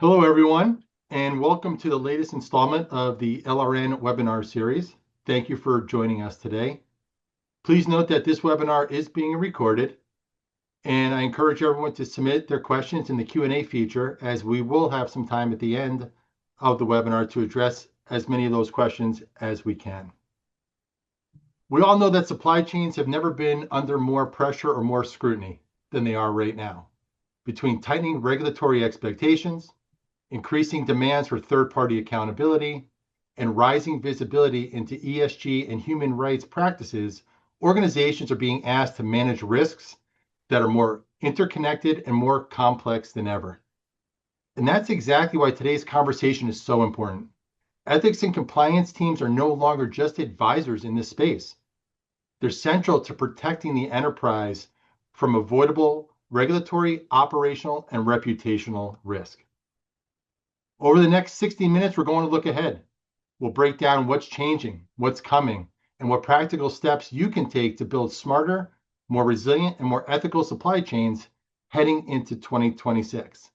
Hello, everyone, and welcome to the latest installment of the LRN webinar series. Thank you for joining us today. Please note that this webinar is being recorded, and I encourage everyone to submit their questions in the Q&A feature, as we will have some time at the end of the webinar to address as many of those questions as we can. We all know that supply chains have never been under more pressure or more scrutiny than they are right now. Between tightening regulatory expectations, increasing demands for third-party accountability, and rising visibility into ESG and human rights practices, organizations are being asked to manage risks that are more interconnected and more complex than ever. And that's exactly why today's conversation is so important. Ethics and compliance teams are no longer just advisors in this space. They're central to protecting the enterprise from avoidable regulatory, operational, and reputational risk. Over the next 60 minutes, we're going to look ahead. We'll break down what's changing, what's coming, and what practical steps you can take to build smarter, more resilient, and more ethical supply chains heading into 2026.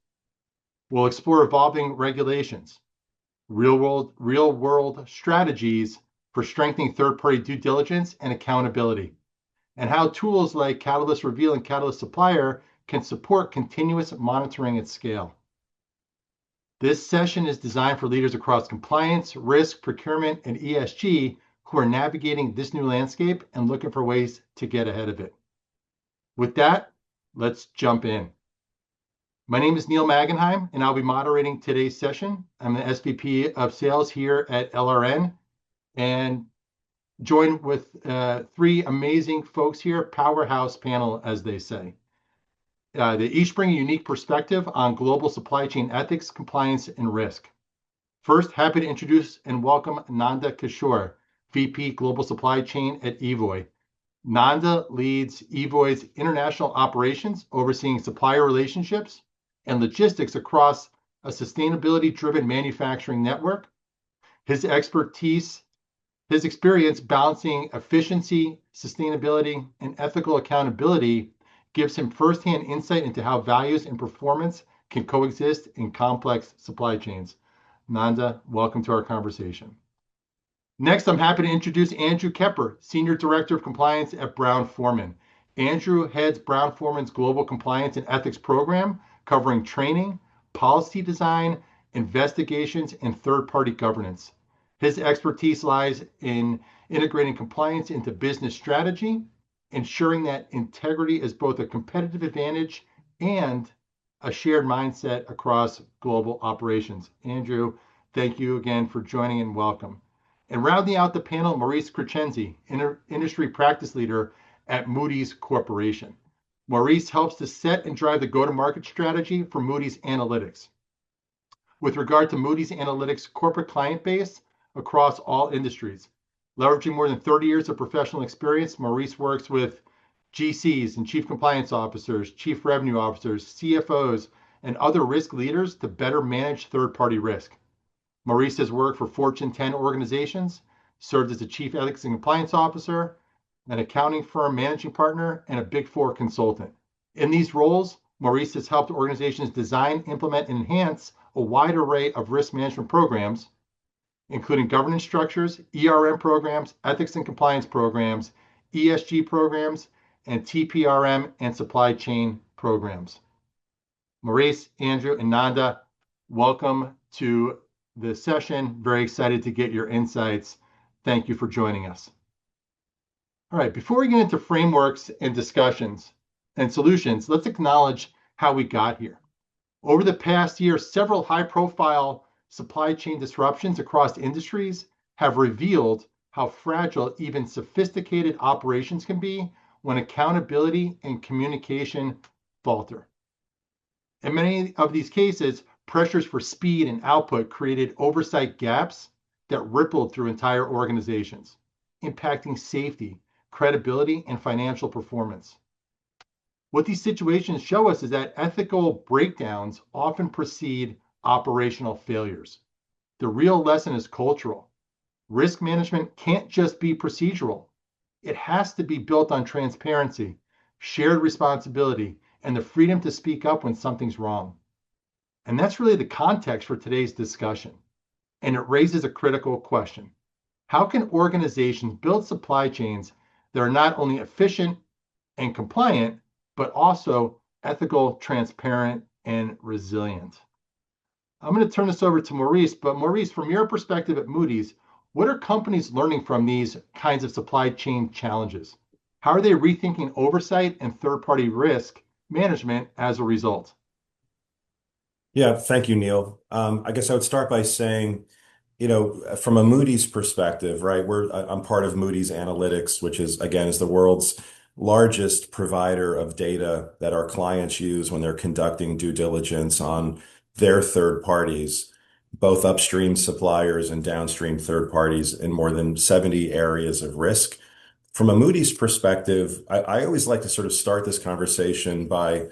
We'll explore evolving regulations, real-world strategies for strengthening third-party due diligence and accountability, and how tools like Catalyst Reveal and Catalyst Supplier can support continuous monitoring at scale. This session is designed for leaders across compliance, risk, procurement, and ESG who are navigating this new landscape and looking for ways to get ahead of it. With that, let's jump in. My name is Neil Magenheim, and I'll be moderating today's session. I'm the SVP of Sales here at LRN, and joined with three amazing folks here, powerhouse panel, as they say. They each bring a unique perspective on global supply chain ethics, compliance, and risk. First, happy to introduce and welcome Nanda Kishore, VP Global Supply Chain at Evoy. Nanda leads Evoy's international operations, overseeing supplier relationships and logistics across a sustainability-driven manufacturing network. His experience balancing efficiency, sustainability, and ethical accountability gives him firsthand insight into how values and performance can coexist in complex supply chains. Nanda, welcome to our conversation. Next, I'm happy to introduce Andrew Kepper, Senior Director of Compliance at Brown-Forman. Andrew heads Brown-Forman's Global Compliance and Ethics Program, covering training, policy design, investigations, and third-party governance. His expertise lies in integrating compliance into business strategy, ensuring that integrity is both a competitive advantage and a shared mindset across global operations. Andrew, thank you again for joining and welcome. And rounding out the panel, Maurice Crescenzi, Industry Practice Leader at Moody's Corporation. Maurice helps to set and drive the go-to-market strategy for Moody's Analytics. With regard to Moody's Analytics' corporate client base across all industries, leveraging more than 30 years of professional experience, Maurice works with GCs and chief compliance officers, chief revenue officers, CFOs, and other risk leaders to better manage third-party risk. Maurice has worked for Fortune 10 organizations, served as a chief ethics and compliance officer, an accounting firm managing partner, and a Big Four consultant. In these roles, Maurice has helped organizations design, implement, and enhance a wide array of risk management programs, including governance structures, ERM programs, ethics and compliance programs, ESG programs, and TPRM and supply chain programs. Maurice, Andrew, and Nanda, welcome to the session. Very excited to get your insights. Thank you for joining us. All right, before we get into frameworks and discussions and solutions, let's acknowledge how we got here. Over the past year, several high-profile supply chain disruptions across industries have revealed how fragile even sophisticated operations can be when accountability and communication falter. In many of these cases, pressures for speed and output created oversight gaps that rippled through entire organizations, impacting safety, credibility, and financial performance. What these situations show us is that ethical breakdowns often precede operational failures. The real lesson is cultural. Risk management can't just be procedural. It has to be built on transparency, shared responsibility, and the freedom to speak up when something's wrong. And that's really the context for today's discussion. And it raises a critical question. How can organizations build supply chains that are not only efficient and compliant, but also ethical, transparent, and resilient? I'm going to turn this over to Maurice, but Maurice, from your perspective at Moody's, what are companies learning from these kinds of supply chain challenges? How are they rethinking oversight and third-party risk management as a result? Yeah, thank you, Neil. I guess I would start by saying, from a Moody's perspective, right? I'm part of Moody's Analytics, which is the world's largest provider of data that our clients use when they're conducting due diligence on their third parties, both upstream suppliers and downstream third parties in more than 70 areas of risk. From a Moody's perspective, I always like to sort of start this conversation by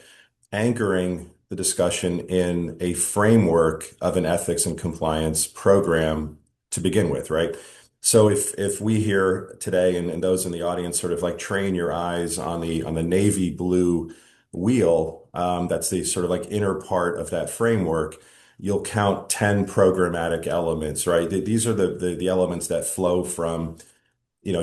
anchoring the discussion in a framework of an ethics and compliance program to begin with, right? So if we here today and those in the audience sort of like train your eyes on the navy blue wheel, that's the sort of like inner part of that framework, you'll count 10 programmatic elements, right? These are the elements that flow from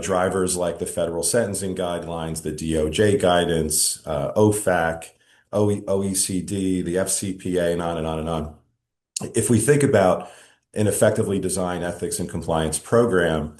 drivers like the federal sentencing guidelines, the DOJ guidance, OFAC, OECD, the FCPA, and on and on and on. If we think about an effectively designed ethics and compliance program,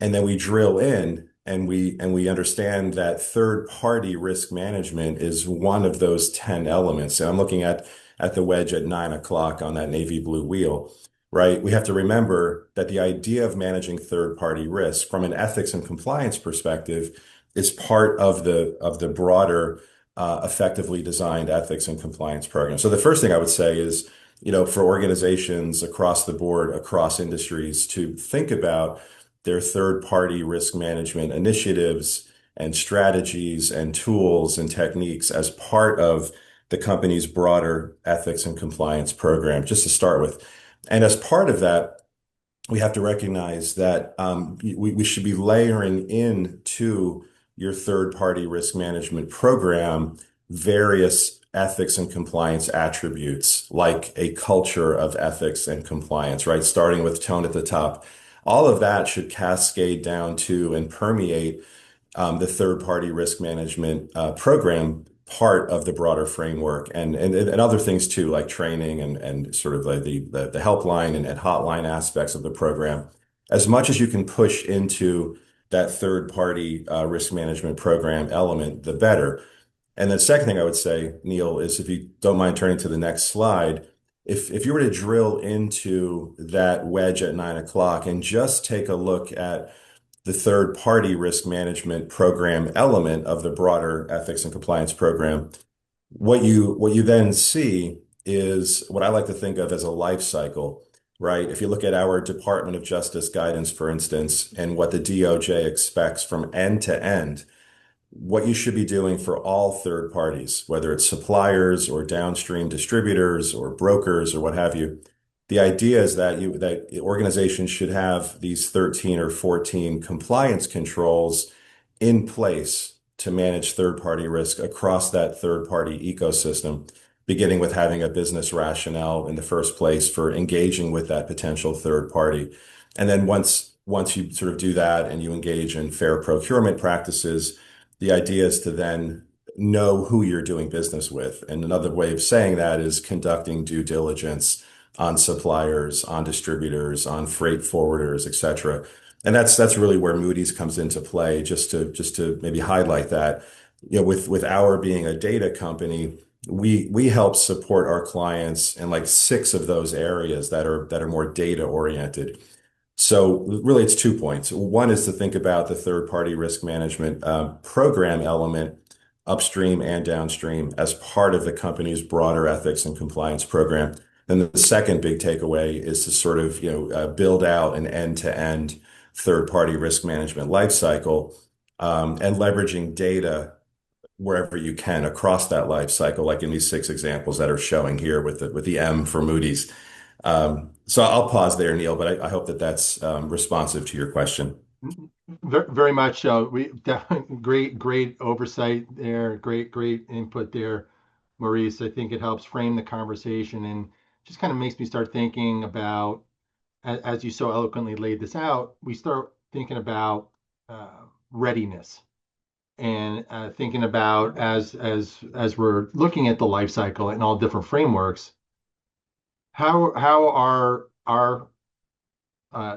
and then we drill in and we understand that third party risk management is one of those 10 elements. And I'm looking at the wedge at 9 o'clock on that navy blue wheel, right? We have to remember that the idea of managing third party risk from an ethics and compliance perspective is part of the broader effectively designed ethics and compliance program. So the first thing I would say is, for organizations across the board, across industries to think about their third-party risk management initiatives and strategies and tools and techniques as part of the company's broader ethics and compliance program, just to start with. And as part of that, we have to recognize that we should be layering into your third-party risk management program various ethics and compliance attributes, like a culture of ethics and compliance, right? Starting with tone at the top. All of that should cascade down to and permeate the third-party risk management program part of the broader framework and other things too, like training and sort of like the helpline and hotline aspects of the program. As much as you can push into that third-party risk management program element, the better. And the second thing I would say, Neil, is if you don't mind turning to the next slide, if you were to drill into that wedge at 9 o'clock and just take a look at the third party risk management program element of the broader ethics and compliance program, what you then see is what I like to think of as a life cycle, right? If you look at our Department of Justice guidance, for instance, and what the DOJ expects from end to end, what you should be doing for all third parties, whether it's suppliers or downstream distributors or brokers or what have you. The idea is that organizations should have these 13 or 14 compliance controls in place to manage third-party risk across that third-party ecosystem, beginning with having a business rationale in the first place for engaging with that potential third party. And then once you sort of do that and you engage in fair procurement practices, the idea is to then know who you're doing business with. And another way of saying that is conducting due diligence on suppliers, on distributors, on freight forwarders, et cetera. And that's really where Moody's comes into play, just to maybe highlight that. With our being a data company, we help support our clients in like six of those areas that are more data oriented. So really, it's 2 points. One is to think about the third-party risk management program element upstream and downstream as part of the company's broader ethics and compliance program. Then the second big takeaway is to sort of build out an end-to-end third-party risk management lifecycle and leveraging data wherever you can across that life cycle, like in these six examples that are showing here with the M for Moody's. So I'll pause there, Neil, but I hope that that's responsive to your question. Very much so. Great oversight there. Great input there, Maurice. I think it helps frame the conversation. And just kind of makes me start thinking about, as you so eloquently laid this out, we start thinking about readiness and thinking about as we're looking at the life cycle and all different frameworks, how are our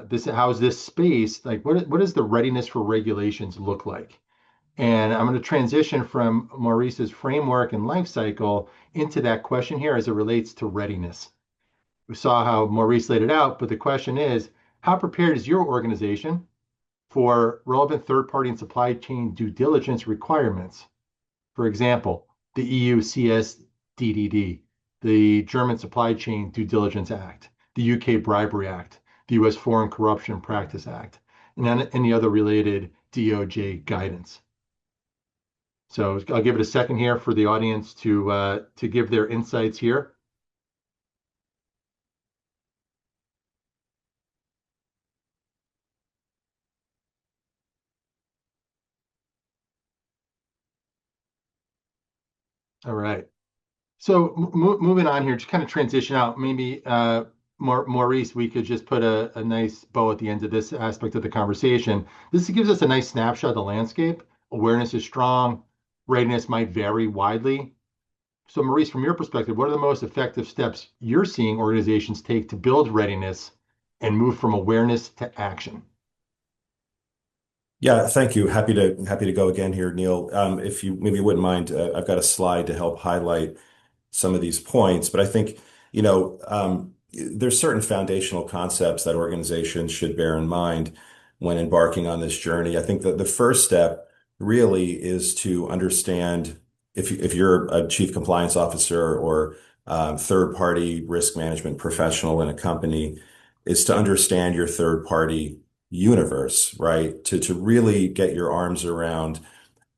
this how is this space like what does the readiness for regulations look like? And I'm going to transition from Maurice's framework and life cycle into that question here as it relates to readiness. We saw how Maurice laid it out, but the question is, how prepared is your organization for relevant third-party and supply chain due diligence requirements? For example, the EU CSDDD, the German Supply Chain Due Diligence Act, the UK Bribery Act, the US Foreign Corruption Practice Act, and any other related DOJ guidance. So I'll give it a second here for the audience to give their insights here. All right. So moving on here, just kind of transition out. Maybe Maurice, we could just put a nice bow at the end of this aspect of the conversation. This gives us a nice snapshot of the landscape. Awareness is strong. Readiness might vary widely. So Maurice, from your perspective, what are the most effective steps you're seeing organizations take to build readiness and move from awareness to action? Yeah, thank you. Happy to go again here, Neil. If you maybe wouldn't mind, I've got a slide to help highlight some of these points, but I think, there's certain foundational concepts that organizations should bear in mind when embarking on this journey. I think that the first step really is to understand if you're a chief compliance officer or third-party risk management professional in a company, is to understand your third-party universe, right? To really get your arms around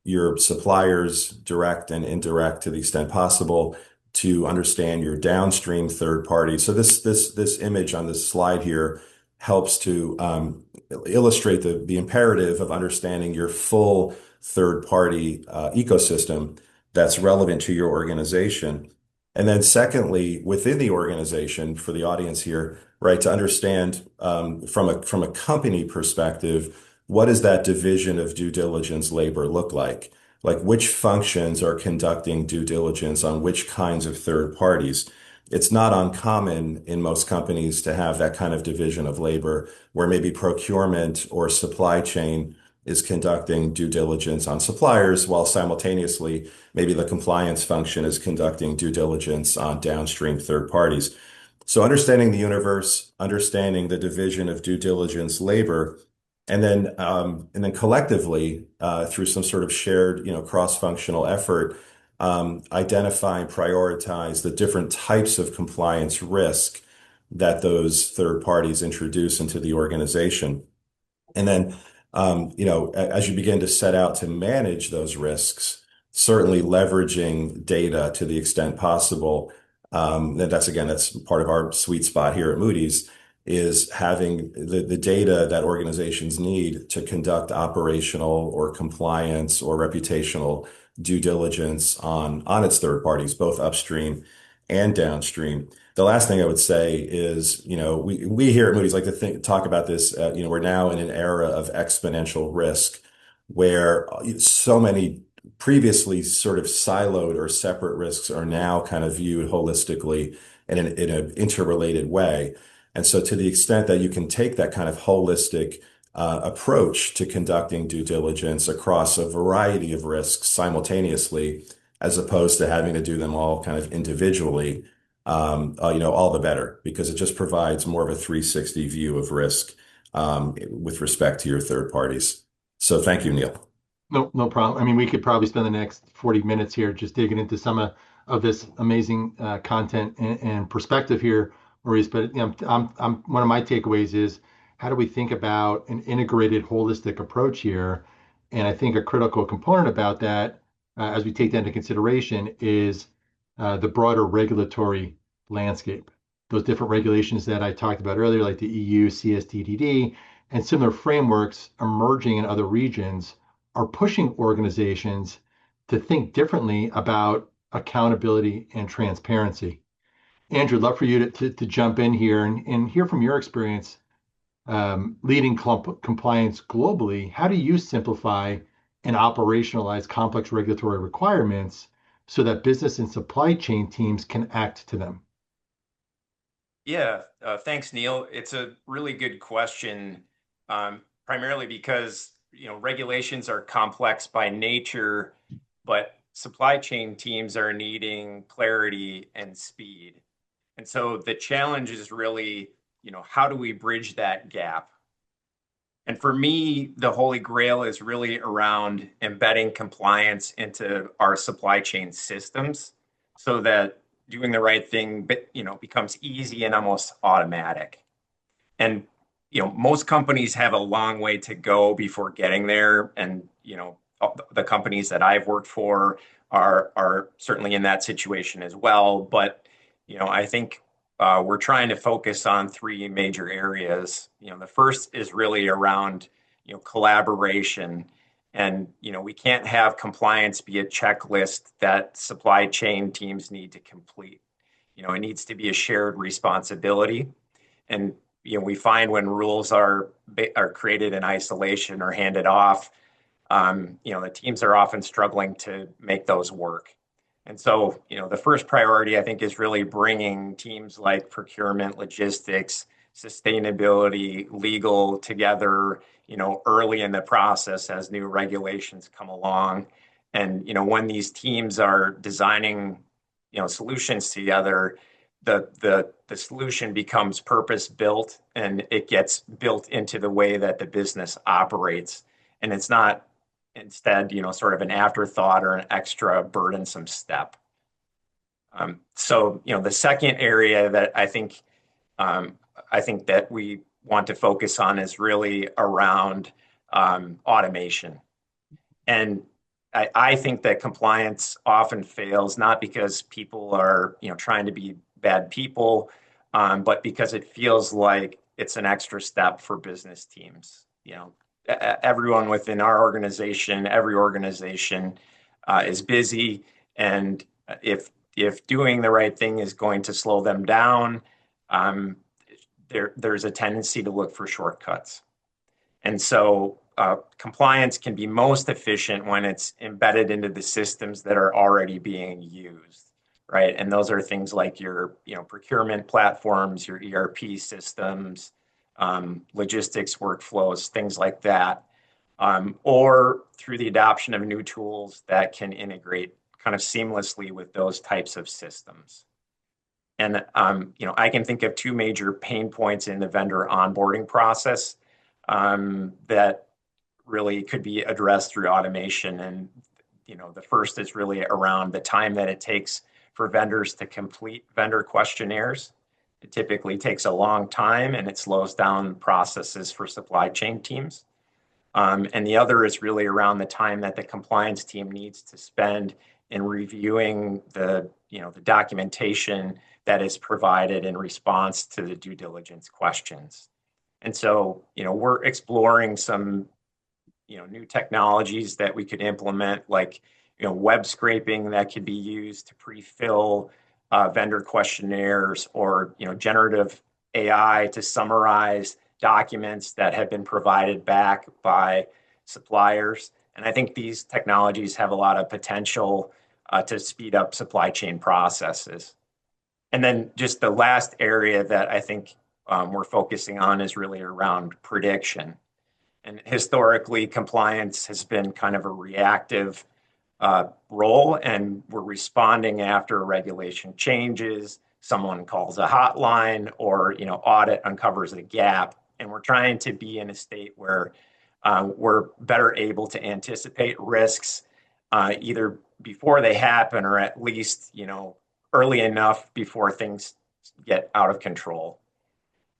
your suppliers, direct and indirect to the extent possible, to understand your downstream third party. So this image on this slide here helps to illustrate the imperative of understanding your full third party ecosystem that's relevant to your organization. And then secondly, within the organization, for the audience here, right, to understand from a company perspective, what does that division of due diligence labor look like? Like which functions are conducting due diligence on which kinds of third parties? It's not uncommon in most companies to have that kind of division of labor where maybe procurement or supply chain is conducting due diligence on suppliers while simultaneously maybe the compliance function is conducting due diligence on downstream third parties. So understanding the universe, understanding the division of due diligence labor, and then collectively through some sort of shared, cross-functional effort, identify and prioritize the different types of compliance risk that those third parties introduce into the organization. And then, as you begin to set out to manage those risks, certainly leveraging data to the extent possible. That's part of our sweet spot here at Moody's is having the data that organizations need to conduct operational or compliance or reputational due diligence on its third parties, both upstream and downstream. The last thing I would say is, we here at Moody's like to talk about this. We're now in an era of exponential risk where so many previously sort of siloed or separate risks are now kind of viewed holistically in an interrelated way. And so to the extent that you can take that kind of holistic approach to conducting due diligence across a variety of risks simultaneously, as opposed to having to do them all kind of individually, all the better, because it just provides more of a 360 view of risk with respect to your third parties. So thank you, Neil. No, no problem. I mean, we could probably spend the next 40 minutes here just digging into some of this amazing content and perspective here, Maurice. But one of my takeaways is how do we think about an integrated, holistic approach here? And I think a critical component about that, as we take that into consideration, is the broader regulatory landscape. Those different regulations that I talked about earlier, like the EU CSDDD, and similar frameworks emerging in other regions are pushing organizations to think differently about accountability and transparency. Andrew, love for you to jump in here and hear from your experience leading compliance globally. How do you simplify and operationalize complex regulatory requirements so that business and supply chain teams can act to them? Yeah, thanks, Neil. It's a really good question, primarily because regulations are complex by nature, but supply chain teams are needing clarity and speed. And so the challenge is really, how do we bridge that gap? And for me, the holy grail is really around embedding compliance into our supply chain systems so that doing the right thing, becomes easy and almost automatic. And most companies have a long way to go before getting there. And the companies that I've worked for are certainly in that situation as well. But I think we're trying to focus on three major areas. The first is really around collaboration. And we can't have compliance be a checklist that supply chain teams need to complete. It needs to be a shared responsibility. And we find when rules are created in isolation or handed off, the teams are often struggling to make those work. And so, the first priority, I think, is really bringing teams like procurement, logistics, sustainability, legal together, early in the process as new regulations come along. And, when these teams are designing, solutions together, the solution becomes purpose built and it gets built into the way that the business operates. And it's not instead, sort of an afterthought or an extra burdensome step. So, the second area that I think that we want to focus on is really around automation. And I think that compliance often fails not because people are, trying to be bad people, but because it feels like it's an extra step for business teams. Everyone within our organization, every organization is busy, and if doing the right thing is going to slow them down, um, there's a tendency to look for shortcuts. And so compliance can be most efficient when it's embedded into the systems that are already being used, right? And those are things like your procurement platforms, your ERP systems, logistics workflows, things like that, or through the adoption of new tools that can integrate kind of seamlessly with those types of systems. And I can think of two major pain points in the vendor onboarding process that really could be addressed through automation. And the first is really around the time that it takes for vendors to complete vendor questionnaires. It typically takes a long time and it slows down processes for supply chain teams. And the other is really around the time that the compliance team needs to spend in reviewing the documentation that is provided in response to the due diligence questions. And so, we're exploring some, new technologies that we could implement, like, web scraping that could be used to pre-fill vendor questionnaires, or, generative AI to summarize documents that have been provided back by suppliers. And I think these technologies have a lot of potential to speed up supply chain processes. And then just the last area that I think we're focusing on is really around prediction. And historically, compliance has been kind of a reactive role, and we're responding after regulation changes. Someone calls a hotline, or audit uncovers a gap, and we're trying to be in a state where we're better able to anticipate risks either before they happen, or at least early enough before things get out of control.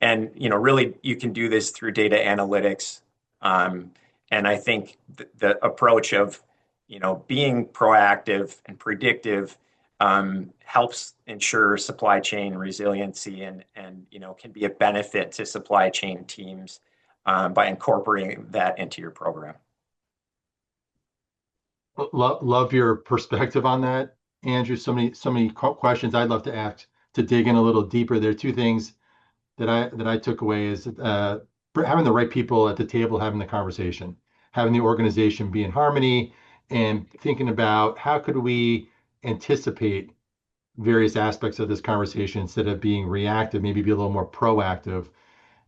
And really, you can do this through data analytics. And I think the approach of being proactive and predictive helps ensure supply chain resiliency, and can be a benefit to supply chain teams by incorporating that into your program. Love your perspective on that, Andrew. So many questions I'd love to ask to dig in a little deeper, there are two things that I took away is having the right people at the table having the conversation, having the organization be in harmony, and thinking about how could we anticipate various aspects of this conversation instead of being reactive, maybe be a little more proactive.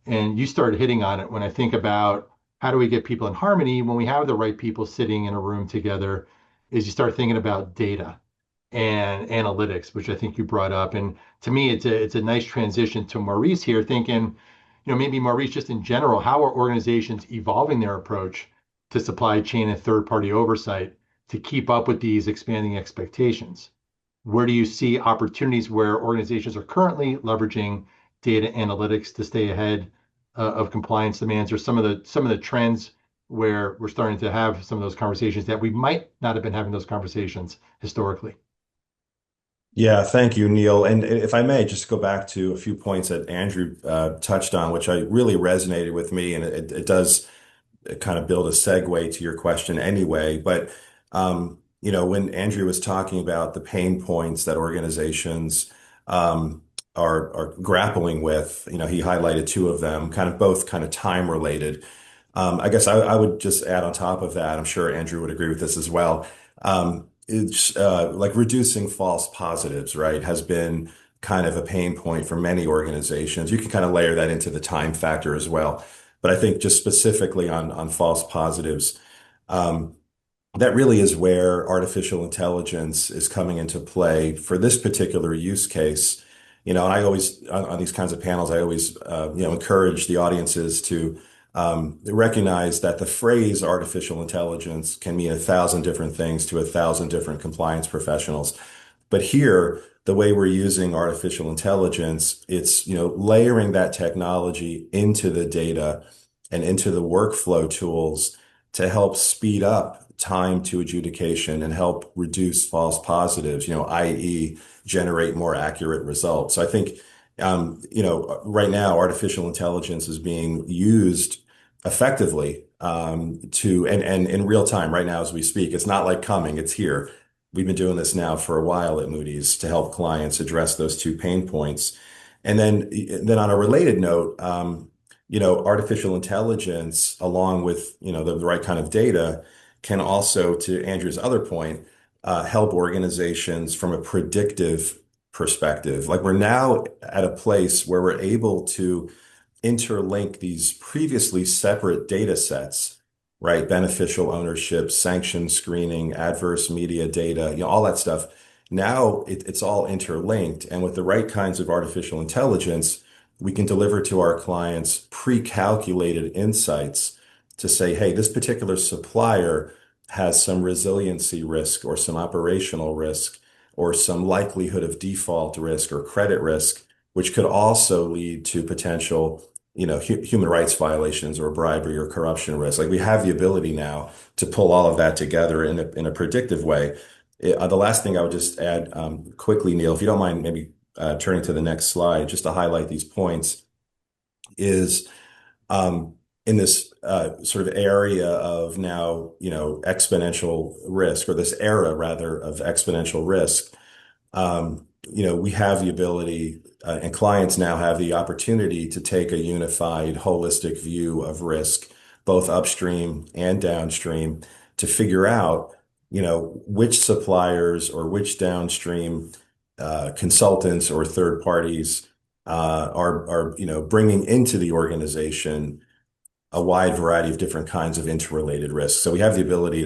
And you started hitting on it when I think about how do we get people in harmony when we have the right people sitting in a room together, is you start thinking about data and analytics, which I think you brought up. And to me, it's a nice transition to Maurice here, thinking, maybe Maurice, just in general, how are organizations evolving their approach to supply chain and third-party oversight to keep up with these expanding expectations? Where do you see opportunities where organizations are currently leveraging data analytics to stay ahead of compliance demands, or some of the trends where we're starting to have some of those conversations that we might not have been having those conversations historically? Yeah, thank you, Neil. And if I may, just go back to a few points that Andrew touched on, which I really resonated with me, and it does kind of build a segue to your question anyway. But when Andrew was talking about the pain points that organizations are grappling with, he highlighted two of them, kind of both kind of time related. I guess I would just add on top of that, I'm sure Andrew would agree with this as well. It's like reducing false positives, right, has been kind of a pain point for many organizations. You can kind of layer that into the time factor as well. But I think just specifically on false positives, um, that really is where artificial intelligence is coming into play for this particular use case. And I always, on these kinds of panels, I always, encourage the audiences to recognize that the phrase artificial intelligence can mean 1,000 different things to 1,000 different compliance professionals. But here, the way we're using artificial intelligence, it's, layering that technology into the data and into the workflow tools to help speed up time to adjudication and help reduce false positives, i.e., generate more accurate results. So I think, right now, artificial intelligence is being used effectively and in real time right now as we speak. It's not like coming, it's here. We've been doing this now for a while at Moody's to help clients address those two pain points. And then on a related note, artificial intelligence, along with, the right kind of data, can also, to Andrew's other point, help organizations from a predictive perspective. Like we're now at a place where we're able to interlink these previously separate data sets, right? Beneficial ownership, sanction screening, adverse media data, all that stuff. Now it's all interlinked. And with the right kinds of artificial intelligence, we can deliver to our clients pre-calculated insights to say, hey, this particular supplier has some resiliency risk or some operational risk or some likelihood of default risk or credit risk, which could also lead to potential human rights violations or bribery or corruption risk. Like we have the ability now to pull all of that together in a predictive way. The last thing I would just add quickly, Neil, if you don't mind, maybe turning to the next slide, just to highlight these points, is in this sort of area of now, exponential risk, or this era rather of exponential risk. We have the ability, and clients now have the opportunity to take a unified, holistic view of risk, both upstream and downstream, to figure out, which suppliers or which downstream consultants or third parties are bringing into the organization a wide variety of different kinds of interrelated risks. So we have the ability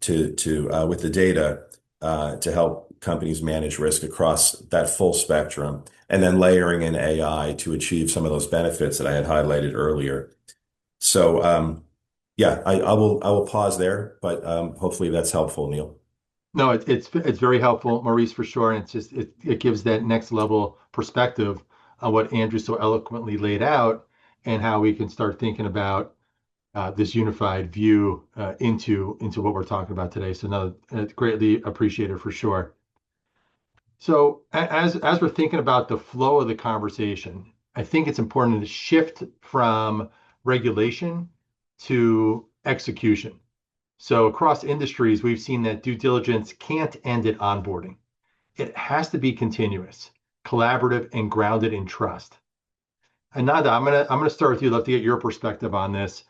to with the data to help companies manage risk across that full spectrum, and then layering in AI to achieve some of those benefits that I had highlighted earlier. So yeah, I will pause there, but hopefully that's helpful, Neil. No, it's very helpful, Maurice, for sure. And it gives that next level perspective on what Andrew so eloquently laid out, and how we can start thinking about this unified view into what we're talking about today. So no, greatly appreciated for sure. So as we're thinking about the flow of the conversation, I think it's important to shift from regulation to execution. So across industries, we've seen that due diligence can't end at onboarding. It has to be continuous. collaborative, and grounded in trust. Ananda, I'm gonna start with you. I'd love to get your perspective on this.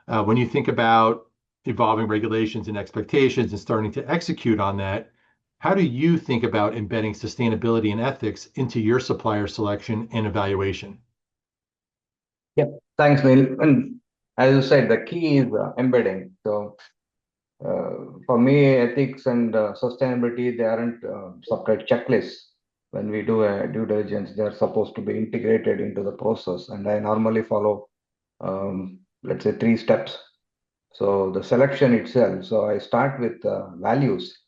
When you think about evolving regulations and expectations and starting to execute on that, how do you think about embedding sustainability and ethics into your supplier selection and evaluation? Yeah, thanks, Neil. And as you said, the key is embedding. So for me, ethics and sustainability, they aren't separate checklists. When we do a due diligence, they're supposed to be integrated into the process. And I normally follow, let's say, three steps. So the selection itself. So I start with values.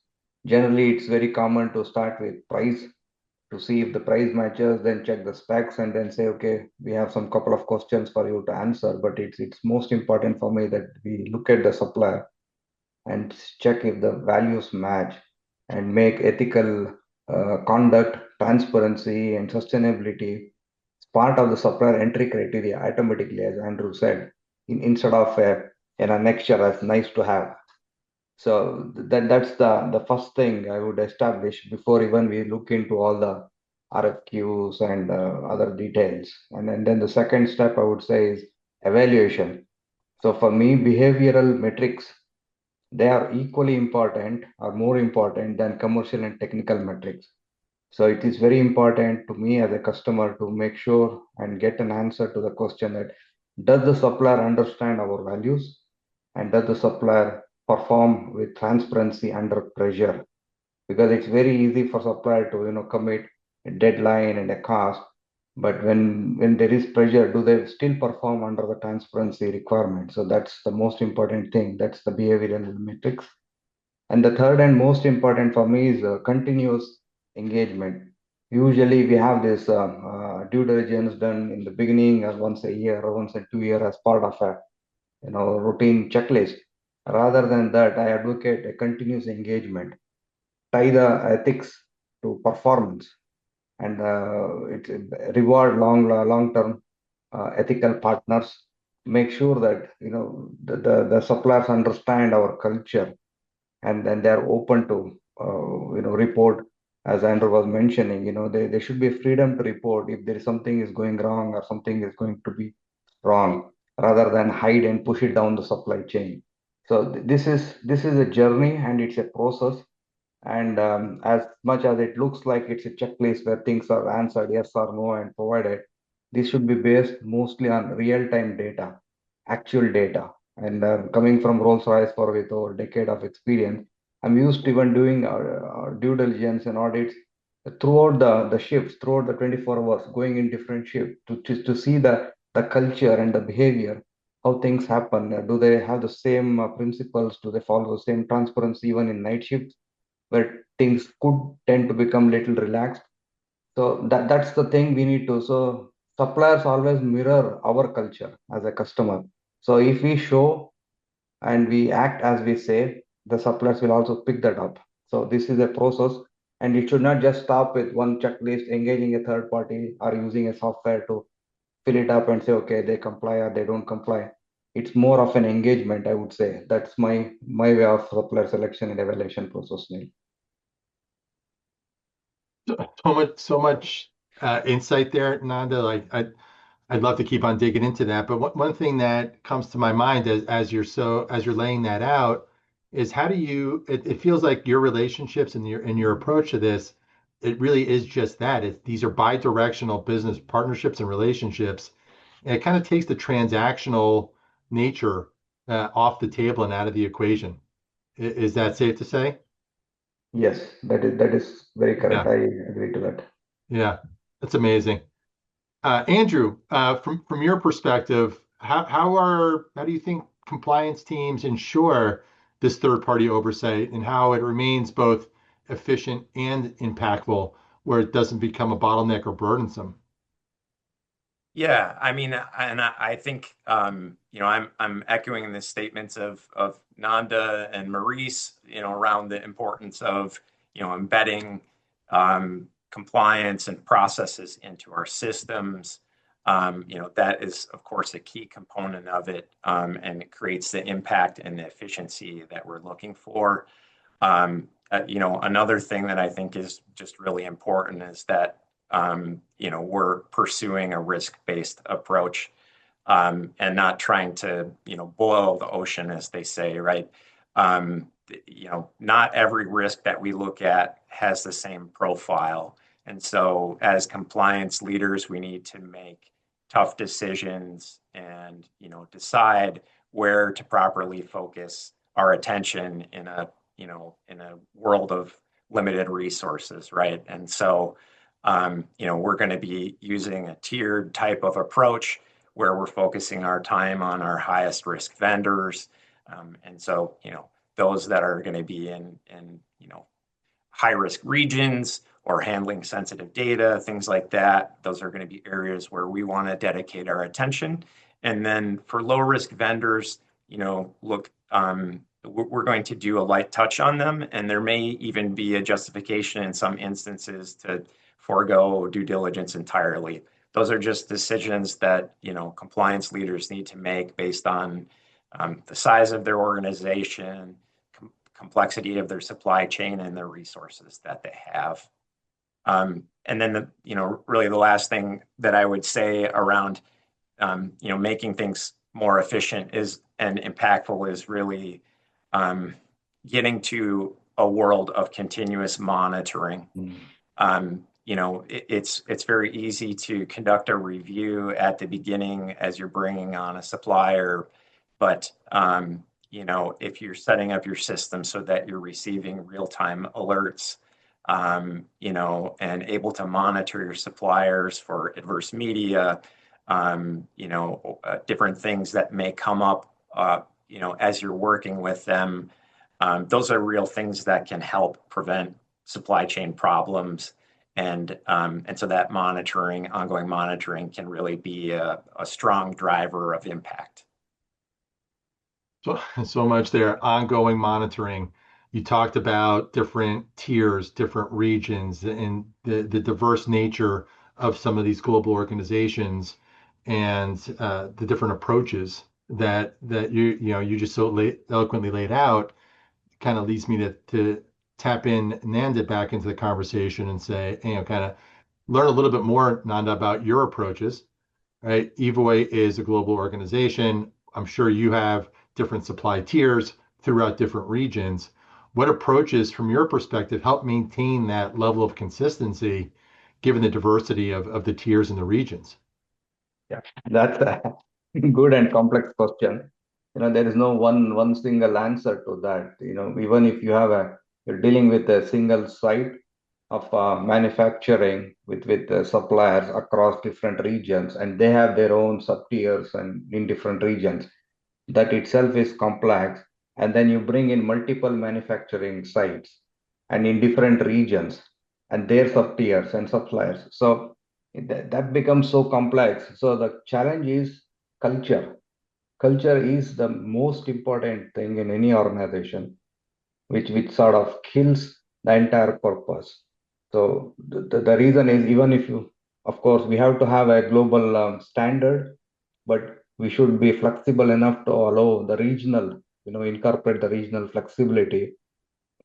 Generally, it's very common to start with price to see if the price matches, then check the specs, and then say, okay, we have some couple of questions for you to answer. But it's most important for me that we look at the supplier and check if the values match and make ethical conduct, transparency, and sustainability part of the supplier entry criteria automatically, as Andrew said, instead of an extra as nice to have. So that's the first thing I would establish before even we look into all the RFQs and other details. And then the second step I would say is evaluation. So for me, behavioral metrics, they are equally important or more important than commercial and technical metrics. So it is very important to me as a customer to make sure and get an answer to the question that does the supplier understand our values and does the supplier perform with transparency under pressure? Because it's very easy for supplier to commit a deadline and a cost, but when there is pressure, do they still perform under the transparency requirement? So that's the most important thing. That's the behavioral metrics. And the third and most important for me is continuous engagement. Usually we have this due diligence done in the beginning as once a year or once in 2 years as part of a routine checklist. Rather than that, I advocate a continuous engagement. Tie the ethics to performance and reward long-term ethical partners. Make sure that the suppliers understand our culture and then they're open to report, as Andrew was mentioning. There should be freedom to report if there is something is going wrong or something is going to be wrong, rather than hide and push it down the supply chain. So this is a journey and it's a process. And as much as it looks like it's a checklist where things are answered yes or no and provided, this should be based mostly on real-time data, actual data. And coming from Rolls-Royce for with over a decade of experience, I'm used to even doing due diligence and audits throughout the shifts, throughout the 24 hours, going in different shifts to see the culture and the behavior, how things happen. Do they have the same principles? Do they follow the same transparency even in night shifts, where things could tend to become little relaxed? So that's the thing we need to. So suppliers always mirror our culture as a customer. So if we show and we act as we say, the suppliers will also pick that up. So this is a process, and it should not just stop with one checklist, engaging a third party or using a software to fill it up and say, okay, they comply or they don't comply. It's more of an engagement, I would say. That's my way of supplier selection and evaluation process, Neil. So much insight there, Nanda. Like I'd love to keep on digging into that. But one thing that comes to my mind as you're laying that out is how do you it feels like your relationships and your approach to this, it really is just that. These are bi-directional business partnerships and relationships. And it kind of takes the transactional nature off the table and out of the equation. Is that safe to say? Yes, that is very correct. Yeah, I agree to that. yeah. That's amazing. Andrew, from your perspective, how do you think compliance teams ensure this third-party oversight and how it remains both efficient and impactful, where it doesn't become a bottleneck or burdensome? Yeah, I mean, and I think I'm echoing the statements of Nanda and Maurice, around the importance of embedding compliance and processes into our systems. That is, of course, a key component of it, and it creates the impact and the efficiency that we're looking for. Another thing that I think is just really important is that we're pursuing a risk-based approach, and not trying to, boil the ocean, as they say, right? Not every risk that we look at has the same profile. And so as compliance leaders, we need to make tough decisions and, decide where to properly focus our attention in a world of limited resources, right? And so, we're going to be using a tiered type of approach where we're focusing our time on our highest risk vendors. And so, those that are going to be in high risk regions or handling sensitive data, things like that, those are going to be areas where we want to dedicate our attention. And then for low risk vendors, look, we're going to do a light touch on them, and there may even be a justification in some instances to forego due diligence entirely. Those are just decisions that compliance leaders need to make based on the size of their organization, complexity of their supply chain, and their resources that they have. And then really the last thing that I would say around making things more efficient and impactful is really getting to a world of continuous monitoring. It's very easy to conduct a review at the beginning as you're bringing on a supplier, but if you're setting up your system so that you're receiving real-time alerts, and able to monitor your suppliers for adverse media, different things that may come up, as you're working with them, those are real things that can help prevent supply chain problems. And so that ongoing monitoring can really be a strong driver of impact. So much there. Ongoing monitoring. You talked about different tiers, different regions, and the diverse nature of some of these global organizations, and the different approaches that you just so eloquently laid out. Kind of leads me to tap in Nanda back into the conversation and say, kind of learn a little bit more, Nanda, about your approaches. Right? Evoy is a global organization. I'm sure you have different supply tiers throughout different regions. What approaches, from your perspective, help maintain that level of consistency given the diversity of the tiers and the regions? Yeah, that's a good and complex question. There is no one single answer to that. Even if you're dealing with a single site of manufacturing with suppliers across different regions, and they have their own sub tiers and in different regions, that itself is complex. And then you bring in multiple manufacturing sites and in different regions and their sub tiers and suppliers. So that becomes so complex. So the challenge is culture. Culture is the most important thing in any organization, which sort of kills the entire purpose. So the reason is, even if of course, we have to have a global standard, but we should be flexible enough to allow the regional, incorporate the regional flexibility.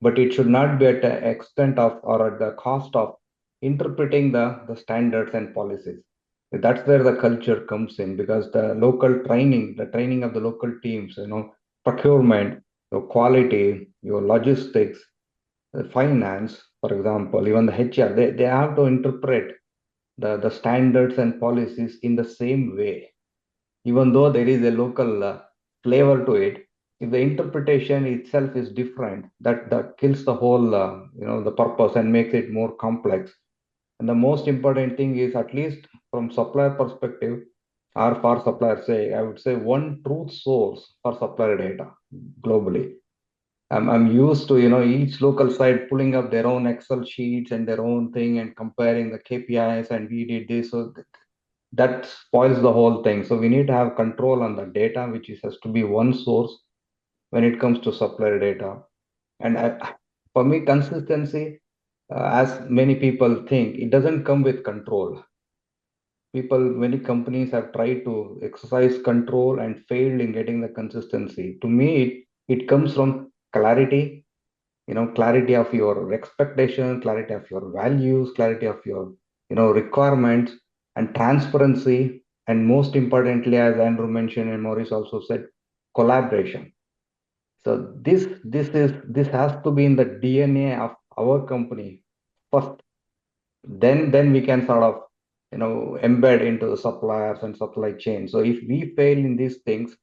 But it should not be at the extent of or at the cost of interpreting the standards and policies. That's where the culture comes in, because the training of the local teams, procurement, your quality, your logistics, finance, for example, even the HR, they have to interpret the standards and policies in the same way, even though there is a local flavor to it. If the interpretation itself is different, that kills the whole, the purpose and makes it more complex. And the most important thing is, at least from supplier perspective, or for suppliers, I would say one truth source for supplier data globally. I'm used to each local site pulling up their own Excel sheets and their own thing and comparing the KPIs, and we did this. So that spoils the whole thing. So we need to have control on the data, which has to be one source when it comes to supplier data. And for me, consistency, as many people think, it doesn't come with control. Many companies have tried to exercise control and failed in getting the consistency. To me, it comes from clarity, clarity of your expectation, clarity of your values, clarity of your requirements and transparency, and most importantly, as Andrew mentioned and Maurice also said, collaboration. So this has to be in the DNA of our company first. Then we can sort of embed into the suppliers and supply chain. So if we fail in these things,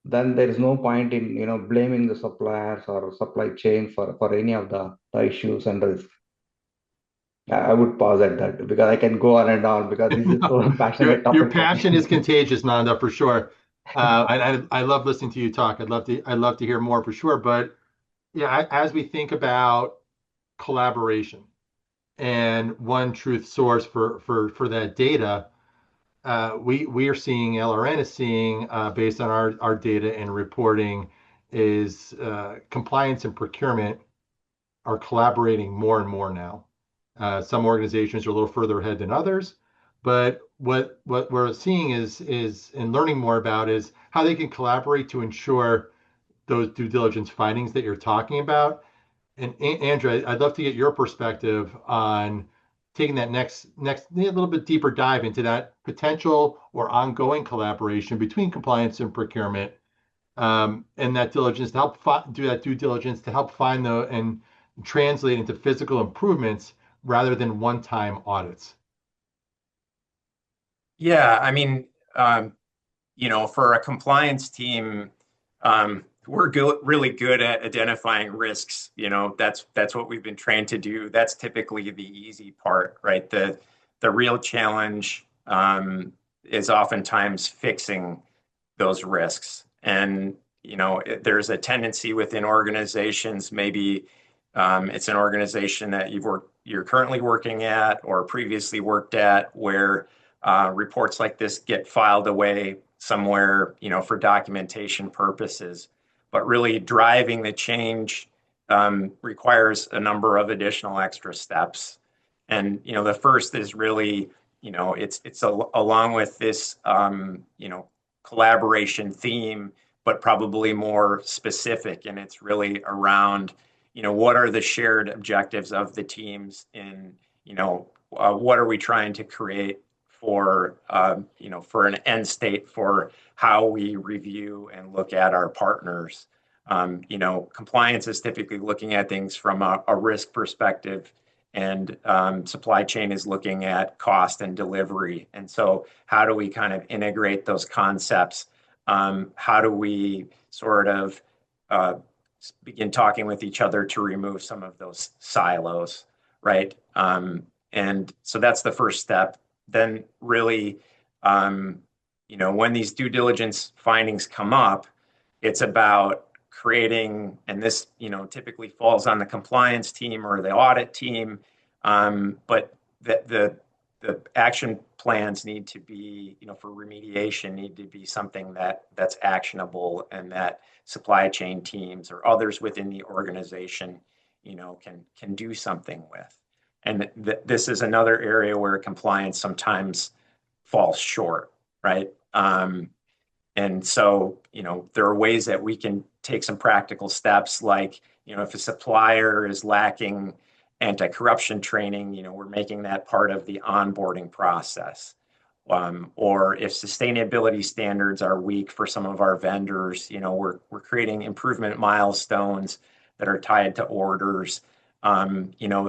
then there is no point in blaming the suppliers or supply chain for any of the issues and risks. I would pause at that because I can go on and on because this is so passionate Your topic for passion is me. contagious, Nanda, for sure. I love listening to you talk. I'd love to hear more for sure. But yeah, as we think about collaboration and one truth source for that data, we are seeing, LRN is seeing, based on our data and reporting, is compliance and procurement are collaborating more and more now. Some organizations are a little further ahead than others, but what we're seeing is and learning more about is how they can collaborate to ensure those due diligence findings that you're talking about. And Andrew, I'd love to get your perspective on taking that next a little bit deeper dive into that potential or ongoing collaboration between compliance and procurement, and that diligence to help do that due diligence to help find the and translate into physical improvements rather than one-time audits. Yeah, I mean, for a compliance team, we're really good at identifying risks. That's what we've been trained to do. That's typically the easy part, right? The real challenge is oftentimes fixing those risks. And there's a tendency within organizations, maybe it's an organization that you're currently working at or previously worked at, where reports like this get filed away somewhere, for documentation purposes. But really driving the change requires a number of additional extra steps. And the first is really, along with this, collaboration theme, but probably more specific, and it's really around, what are the shared objectives of the teams in, what are we trying to create for for an end state for how we review and look at our partners. Compliance is typically looking at things from a risk perspective, and supply chain is looking at cost and delivery. And so how do we kind of integrate those concepts? How do we sort of begin talking with each other to remove some of those silos, right? And so that's the first step. Then really, when these due diligence findings come up, it's about creating, and this, typically falls on the compliance team or the audit team, but the action plans need to be, for remediation, need to be something that's actionable and that supply chain teams or others within the organization, can do something with. And this is another area where compliance sometimes falls short, right? And so, there are ways that we can take some practical steps, like, if a supplier is lacking anti-corruption training, we're making that part of the onboarding process. Or if sustainability standards are weak for some of our vendors, we're creating improvement milestones that are tied to orders.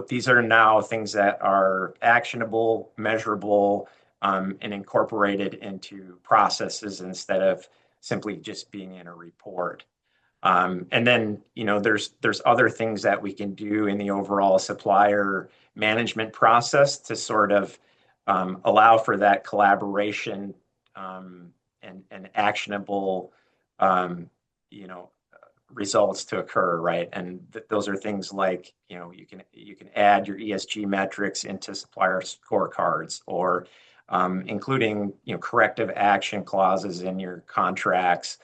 These are now things that are actionable, measurable, and incorporated into processes instead of simply just being in a report. And then, there's other things that we can do in the overall supplier management process to sort of allow for that collaboration and actionable, results to occur, right? And those are things like, you can add your ESG metrics into supplier scorecards, or including, corrective action clauses in your contracts,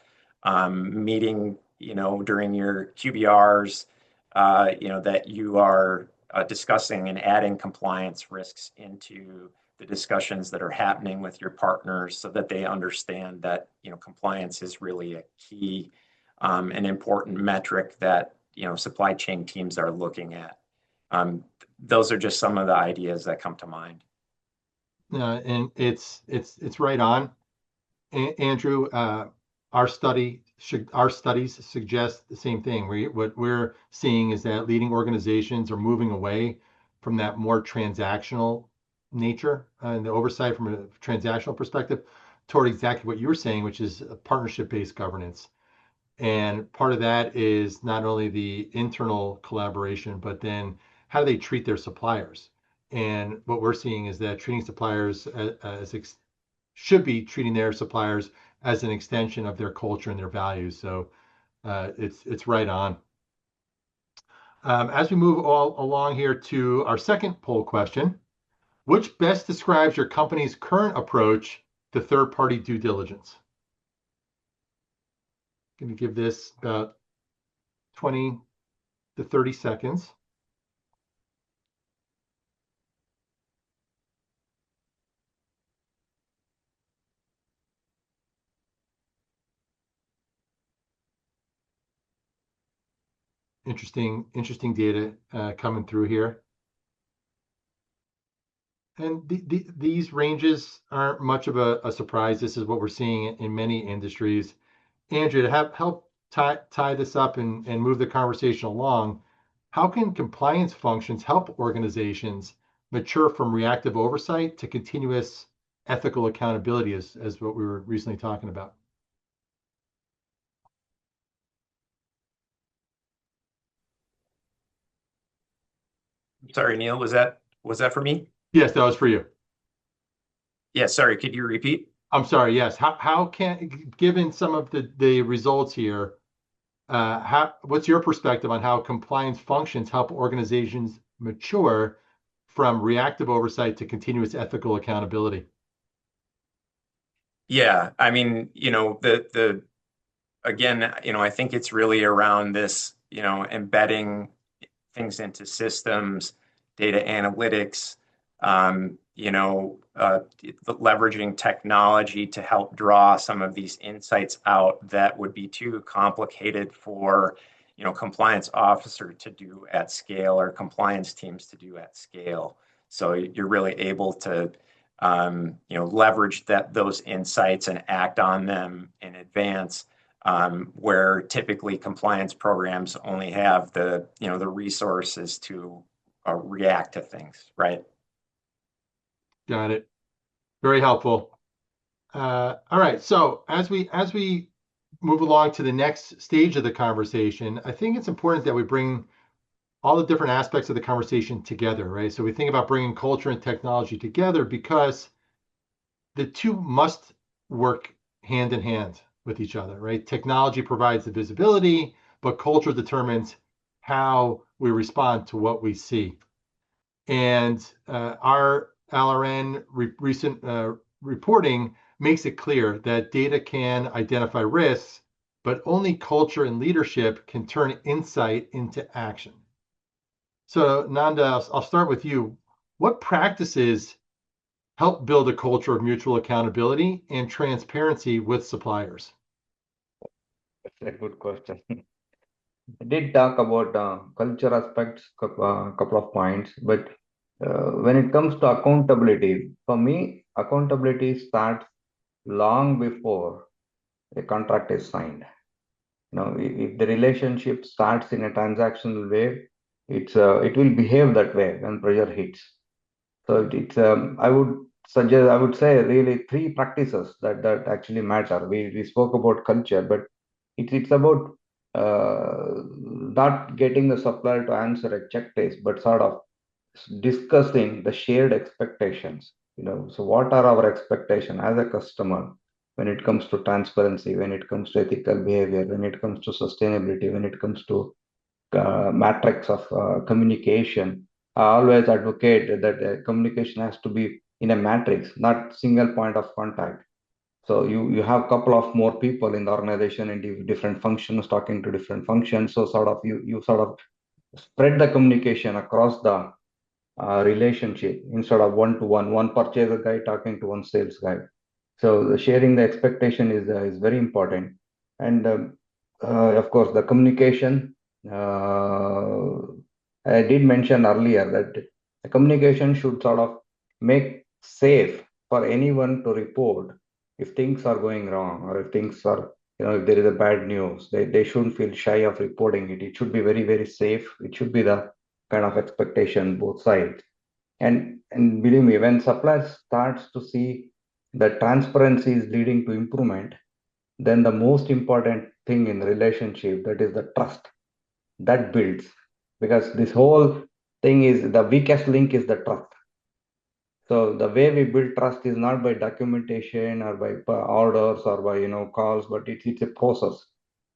meeting, during your QBRs, that you are discussing and adding compliance risks into the discussions that are happening with your partners, so that they understand that, compliance is really a key, an important metric that, supply chain teams are looking at. Those are just some of the ideas that come to mind. and it's right on. Andrew, our studies suggest the same thing. What we're seeing is that leading organizations are moving away from that more transactional nature and the oversight from a transactional perspective toward exactly what you were saying, which is a partnership-based governance. And part of that is not only the internal collaboration, but then how do they treat their suppliers? And what we're seeing is that treating suppliers should be treating their suppliers as an extension of their culture and their values. So it's right on. As we move all along here to our second poll question, which best describes your company's current approach to third-party due diligence? I'm going to give this about 20 to 30 seconds. Interesting data coming through here. And these ranges aren't much of a surprise. This is what we're seeing in many industries. Andrew, to help tie this up and move the conversation along, how can compliance functions help organizations mature from reactive oversight to continuous ethical accountability as what we were recently talking about? Sorry, Neil, was that for me? Yes, that was for you. Yeah, sorry, could you repeat? I'm sorry, yes. How can, given some of the results here, what's your perspective on how compliance functions help organizations mature from reactive oversight to continuous ethical accountability? Yeah, I mean, again, I think it's really around this, embedding things into systems, data analytics, leveraging technology to help draw some of these insights out that would be too complicated for, compliance officer to do at scale or compliance teams to do at scale. So you're really able to, leverage those insights and act on them in advance. Where typically compliance programs only have the resources to react to things, right? Got it. Very helpful. All right. So as we move along to the next stage of the conversation, I think it's important that we bring all the different aspects of the conversation together, right? So we think about bringing culture and technology together because the two must work hand in hand with each other, right? Technology provides the visibility, but culture determines how we respond to what we see. And our LRN recent reporting makes it clear that data can identify risks, but only culture and leadership can turn insight into action. So Nanda, I'll start with you. What practices help build a culture of mutual accountability and transparency with suppliers? That's a good question. I did talk about culture aspects, couple of points, but when it comes to accountability, for me, accountability starts long before a contract is signed. If the relationship starts in a transactional way, it will behave that way when pressure hits. So I would say really three practices that actually matter. We spoke about culture, but it's about not getting the supplier to answer a checklist, but sort of discussing the shared expectations. So what are our expectations as a customer when it comes to transparency, when it comes to ethical behavior, when it comes to sustainability, when it comes to matrix of communication. I always advocate that communication has to be in a matrix, not single point of contact. So you have a couple of more people in the organization and different functions talking to different functions. So sort of you sort of spread the communication across the relationship instead of one purchaser guy talking to one sales guy. So the sharing the expectation is very important, and of course the communication. I did mention earlier that the communication should sort of make safe for anyone to report if things are going wrong or if things are, if there is a bad news. They shouldn't feel shy of reporting it. It should be very, very safe. It should be the kind of expectation both sides. And believe me, when suppliers starts to see that transparency is leading to improvement, then the most important thing in the relationship, that is the trust that builds. Because this whole thing is, the weakest link is the trust. So the way we build trust is not by documentation or by orders or by calls, but it's a process.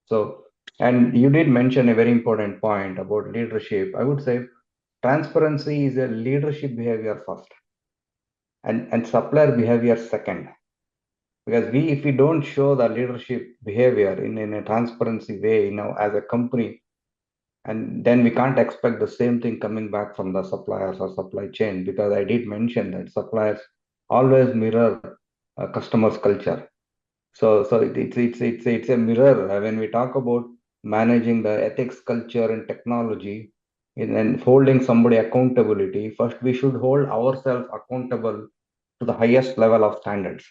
So, and you did mention a very important point about leadership. I would say transparency is a leadership behavior first, and supplier behavior second. Because if we don't show the leadership behavior in a transparency way, as a company, and then we can't expect the same thing coming back from the suppliers or supply chain, because I did mention that suppliers always mirror customers' culture. So it's a mirror when we talk about managing the ethics, culture, and technology, and holding somebody accountability. First, we should hold ourselves accountable to the highest level of standards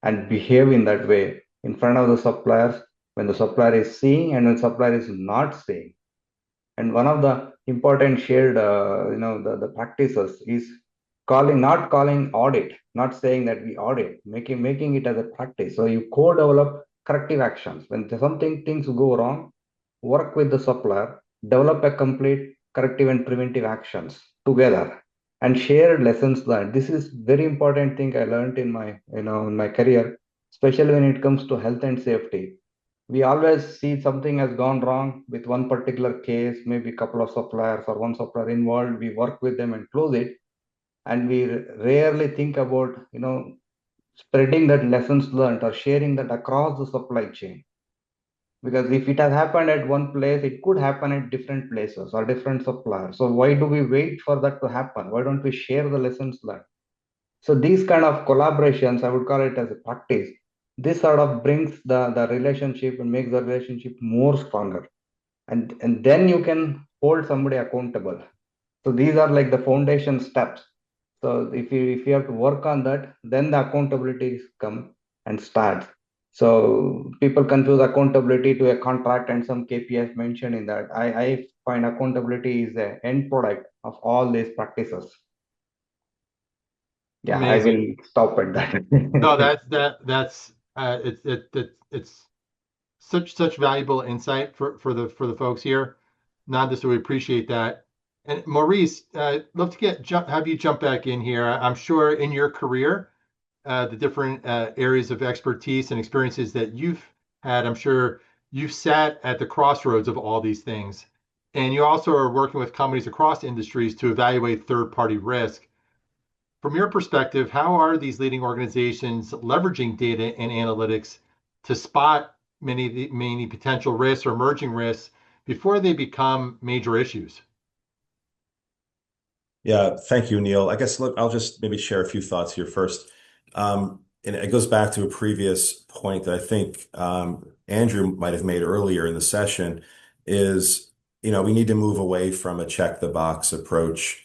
and behave in that way in front of the suppliers when the supplier is seeing and when supplier is not seeing. And one of the important shared, the practices is not calling audit, not saying that we audit, making it as a practice. So you co-develop corrective actions. When things go wrong, work with the supplier, develop a complete corrective and preventive actions together, and share lessons learned. This is very important thing I learned in my career, especially when it comes to health and safety. We always see something has gone wrong with one particular case, maybe a couple of suppliers or one supplier involved. We work with them and close it, and we rarely think about spreading that lessons learned or sharing that across the supply chain. Because if it has happened at one place, it could happen at different places or different suppliers. So why do we wait for that to happen? Why don't we share the lessons learned? So these kind of collaborations, I would call it as a practice. This sort of brings the relationship and makes the relationship more stronger. And then you can hold somebody accountable. So these are like the foundation steps. So if you have to work on that, then the accountability come and start. So people confuse accountability to a contract and some KPIs mentioned in that. I find accountability is the end product of all these practices. Yeah, Amazing. I will stop at that. No, it's such valuable insight for the folks here. Nanda, so we appreciate that. And Maurice, love to have you jump back in here. I'm sure in your career, the different areas of expertise and experiences that you've had, I'm sure you've sat at the crossroads of all these things. And you also are working with companies across industries to evaluate third-party risk. From your perspective, how are these leading organizations leveraging data and analytics to spot many potential risks or emerging risks before they become major issues? Yeah, thank you, Neil. I guess, look, I'll just maybe share a few thoughts here first. And it goes back to a previous point that I think Andrew might have made earlier in the session is, we need to move away from a check the box approach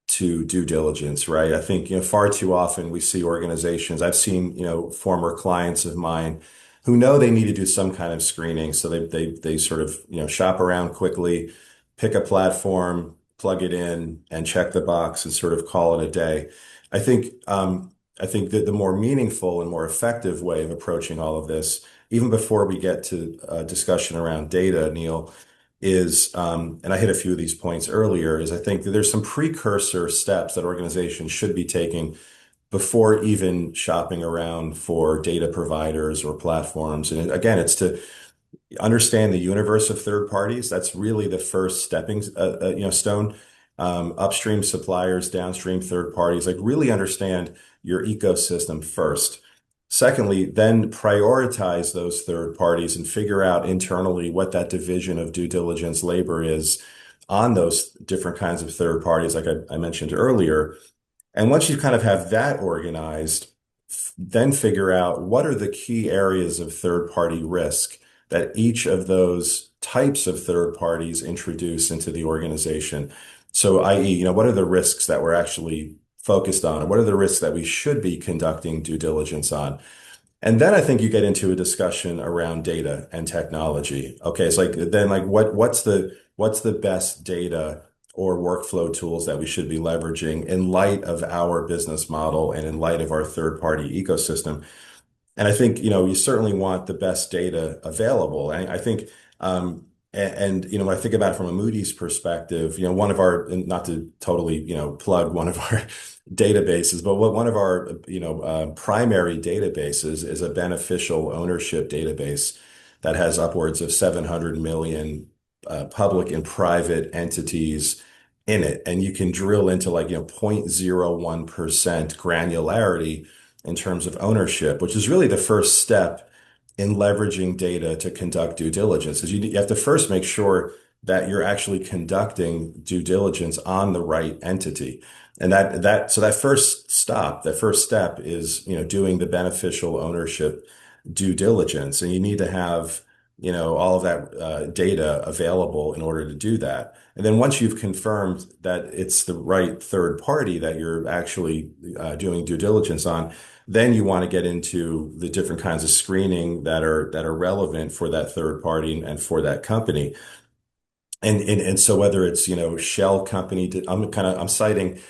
to due diligence, right? I think, far too often we see organizations, I've seen, former clients of mine who know they need to do some kind of screening. So they sort of, shop around quickly, pick a platform, plug it in and check the box and sort of call it a day. I think that the more meaningful and more effective way of approaching all of this, even before we get to a discussion around data, Neil, is, and I hit a few of these points earlier, is I think that there's some precursor steps that organizations should be taking before even shopping around for data providers or platforms. And again, it's to understand the universe of third parties. That's really the first stepping stone. Upstream suppliers, downstream third parties, like really understand your ecosystem first. Secondly, then prioritize those third parties and figure out internally what that division of due diligence labor is on those different kinds of third parties, like I mentioned earlier. And once you kind of have that organized, then figure out what are the key areas of third party risk that each of those types of third parties introduce into the organization. So, i.e., what are the risks that we're actually focused on, or what are the risks that we should be conducting due diligence on. And then I think you get into a discussion around data and technology. Okay, it's like then like what's the best data or workflow tools that we should be leveraging in light of our business model and in light of our third party ecosystem. And I think, you certainly want the best data available. And I think, when I think about it from a Moody's perspective, one of our, and not to totally, plug one of our databases, but what one of our, primary databases is a beneficial ownership database that has upwards of 700 million public and private entities in it. And you can drill into like, 0.01% granularity in terms of ownership, which is really the first step in leveraging data to conduct due diligence. Is you have to first make sure that you're actually conducting due diligence on the right entity. And that first step is, doing the beneficial ownership due diligence. And you need to have, all of that data available in order to do that. And then once you've confirmed that it's the right third party that you're actually doing due diligence on, then you want to get into the different kinds of screening that are relevant for that third party and for that company. And so whether it's, shell company, I'm citing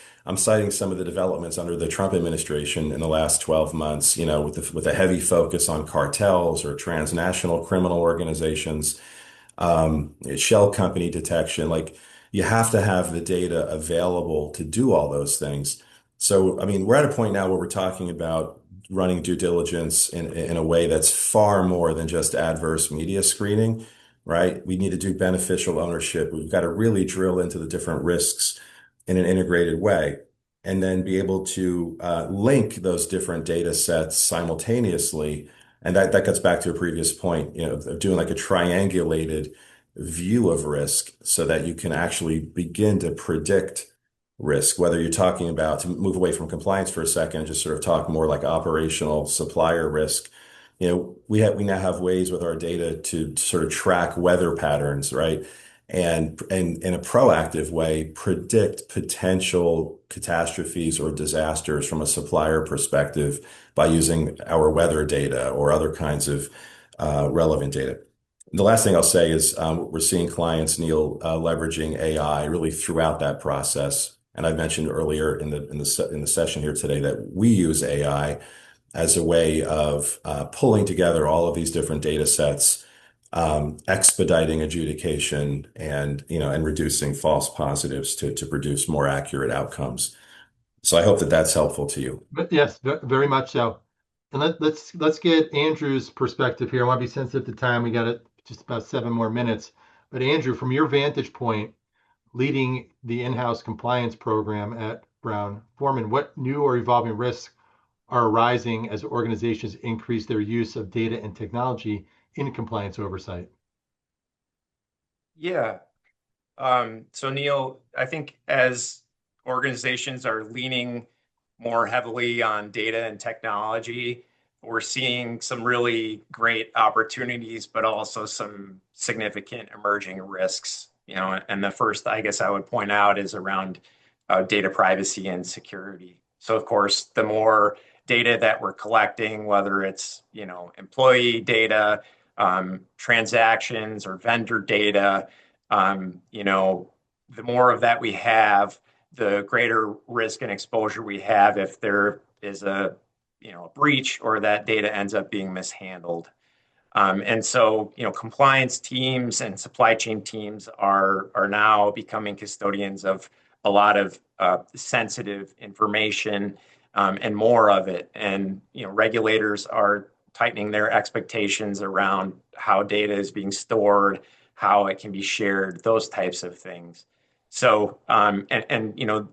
some of the developments under the Trump administration in the last 12 months, with a heavy focus on cartels or transnational criminal organizations, shell company detection. Like you have to have the data available to do all those things. So, I mean, we're at a point now where we're talking about running due diligence in a way that's far more than just adverse media screening, right? We need to do beneficial ownership. We've got to really drill into the different risks in an integrated way, and then be able to link those different data sets simultaneously. And that gets back to a previous point, of doing like a triangulated view of risk so that you can actually begin to predict risk, whether you're talking about, to move away from compliance for a second and just sort of talk more like operational supplier risk. We now have ways with our data to sort of track weather patterns, right? And in a proactive way, predict potential catastrophes or disasters from a supplier perspective by using our weather data or other kinds of relevant data. The last thing I'll say is we're seeing clients, Neil, leveraging AI really throughout that process. And I mentioned earlier in the session here today that we use AI as a way of pulling together all of these different data sets, expediting adjudication, and reducing false positives to produce more accurate outcomes. So I hope that that's helpful to you. But yes, very much so. And let's get Andrew's perspective here. I want to be sensitive to time. We got just about 7 more minutes. But Andrew, from your vantage point, leading the in-house compliance program at Brown Forman, what new or evolving risks are arising as organizations increase their use of data and technology in compliance oversight? Yeah. So Neil, I think as organizations are leaning more heavily on data and technology, we're seeing some really great opportunities, but also some significant emerging risks. And the first, I guess I would point out, is around data privacy and security. So of course, the more data that we're collecting, whether it's employee data, transactions, or vendor data, the more of that we have, the greater risk and exposure we have if there is a breach or that data ends up being mishandled. And so, compliance teams and supply chain teams are now becoming custodians of a lot of sensitive information, and more of it. And regulators are tightening their expectations around how data is being stored, how it can be shared, those types of things. So,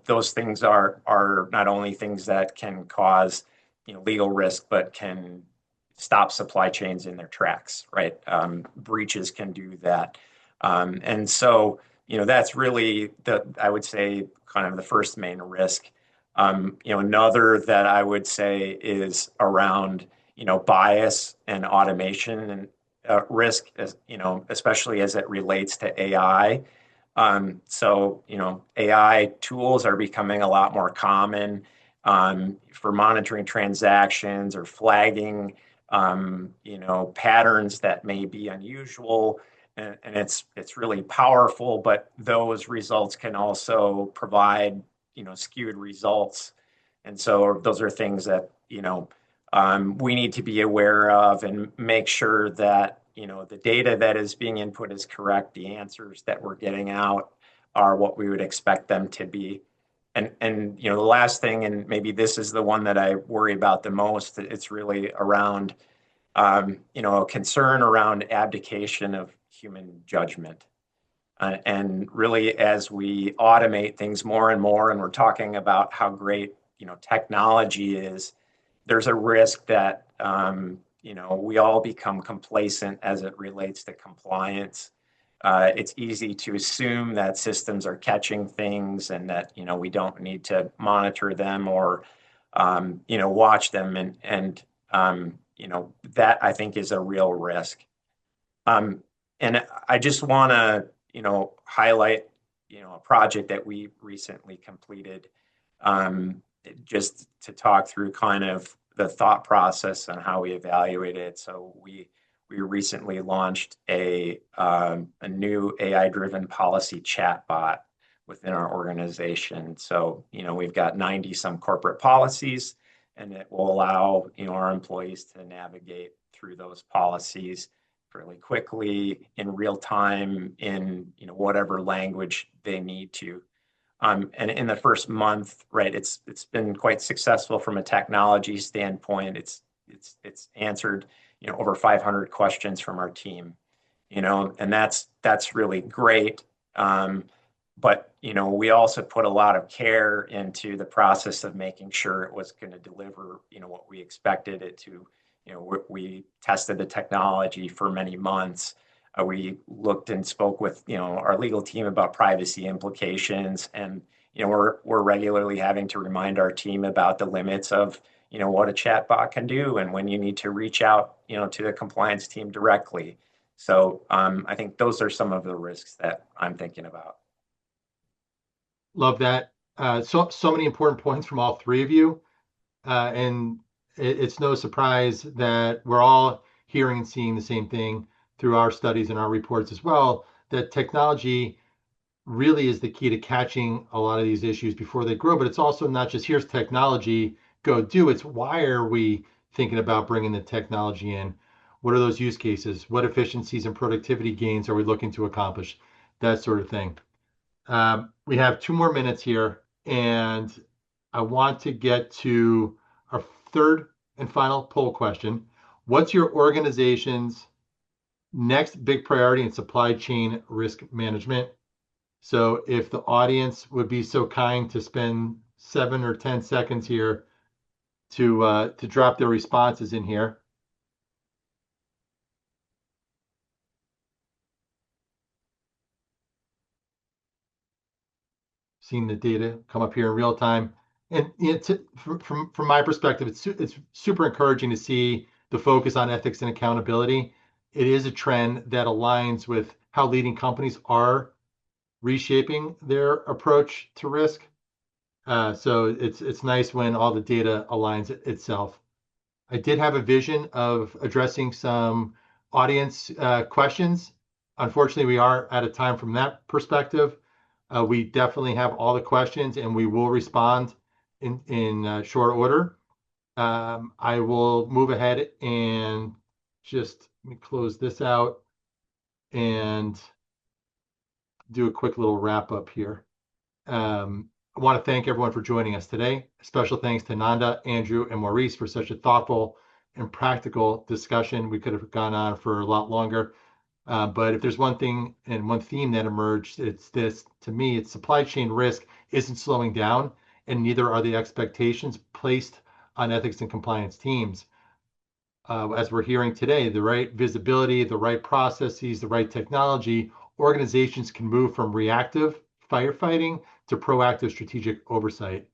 those things are not only things that can cause legal risk, but can stop supply chains in their tracks, right? Breaches can do that. And so, that's really I would say, kind of the first main risk. Another that I would say is around, bias and automation and risk, as especially as it relates to AI. So, AI tools are becoming a lot more common for monitoring transactions or flagging, patterns that may be unusual. And it's really powerful, but those results can also provide, skewed results. And so those are things that, we need to be aware of and make sure that, the data that is being input is correct. The answers that we're getting out are what we would expect them to be. And the last thing, and maybe this is the one that I worry about the most, it's really around, a concern around abdication of human judgment. And really, as we automate things more and more, and we're talking about how great, technology is, there's a risk that, we all become complacent as it relates to compliance. It's easy to assume that systems are catching things and that, we don't need to monitor them or, watch them. And that I think is a real risk. And I just want to, highlight, a project that we recently completed, just to talk through kind of the thought process and how we evaluate it. So we recently launched a new AI-driven policy chatbot within our organization. So, we've got 90 some corporate policies, and it will allow, our employees to navigate through those policies fairly quickly in real time in, whatever language they need to. And in the first month, right, it's been quite successful from a technology standpoint. It's answered, over 500 questions from our team, and that's really great. But we also put a lot of care into the process of making sure it was going to deliver, what we expected it to. We tested the technology for many months. We looked and spoke with, our legal team about privacy implications, and we're regularly having to remind our team about the limits of, what a chatbot can do and when you need to reach out, to the compliance team directly. So I think those are some of the risks that I'm thinking about. Love that. So many important points from all three of you, and it's no surprise that we're all hearing and seeing the same thing through our studies and our reports as well, that technology really is the key to catching a lot of these issues before they grow. But it's also not just here's technology, go do. It's why are we thinking about bringing the technology in? What are those use cases? What efficiencies and productivity gains are we looking to accomplish? That sort of thing. We have 2 more minutes here, and I want to get to our third and final poll question. What's your organization's next big priority in supply chain risk management? So if the audience would be so kind to spend 7 or 10 seconds here to drop their responses in here. Seeing the data come up here in real time. And from my perspective, it's super encouraging to see the focus on ethics and accountability. It is a trend that aligns with how leading companies are reshaping their approach to risk. So it's nice when all the data aligns itself. I did have a vision of addressing some audience questions. Unfortunately, we are out of time from that perspective. We definitely have all the questions, and we will respond in short order. I will move ahead and just let me close this out and do a quick little wrap up here. I want to thank everyone for joining us today. Special thanks to Nanda, Andrew, and Maurice for such a thoughtful and practical discussion. We could have gone on for a lot longer. But if there's one thing and one theme that emerged, it's this. To me, it's supply chain risk isn't slowing down, and neither are the expectations placed on ethics and compliance teams. As we're hearing today, the right visibility, the right processes, the right technology, organizations can move from reactive firefighting to proactive strategic oversight.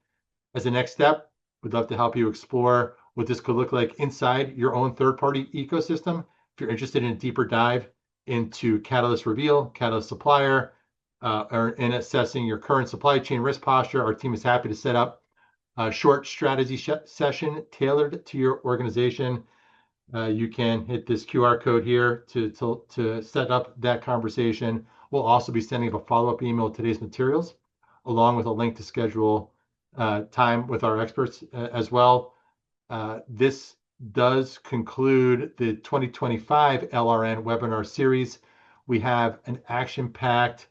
As a next step, we'd love to help you explore what this could look like inside your own third-party ecosystem. If you're interested in a deeper dive into Catalyst Reveal, Catalyst Supplier, or in assessing your current supply chain risk posture, our team is happy to set up a short strategy session tailored to your organization. You can hit this QR code here to set up that conversation. We'll also be sending up a follow-up email with today's materials, along with a link to schedule time with our experts as well. This does conclude the 2025 LRN webinar series. We have an action-packed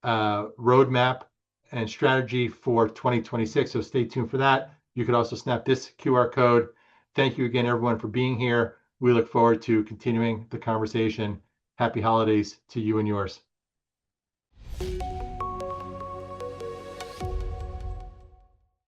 roadmap and strategy for 2026, so stay tuned for that. You could also snap this QR code. Thank you again, everyone, for being here. We look forward to continuing the conversation. Happy holidays to you and yours.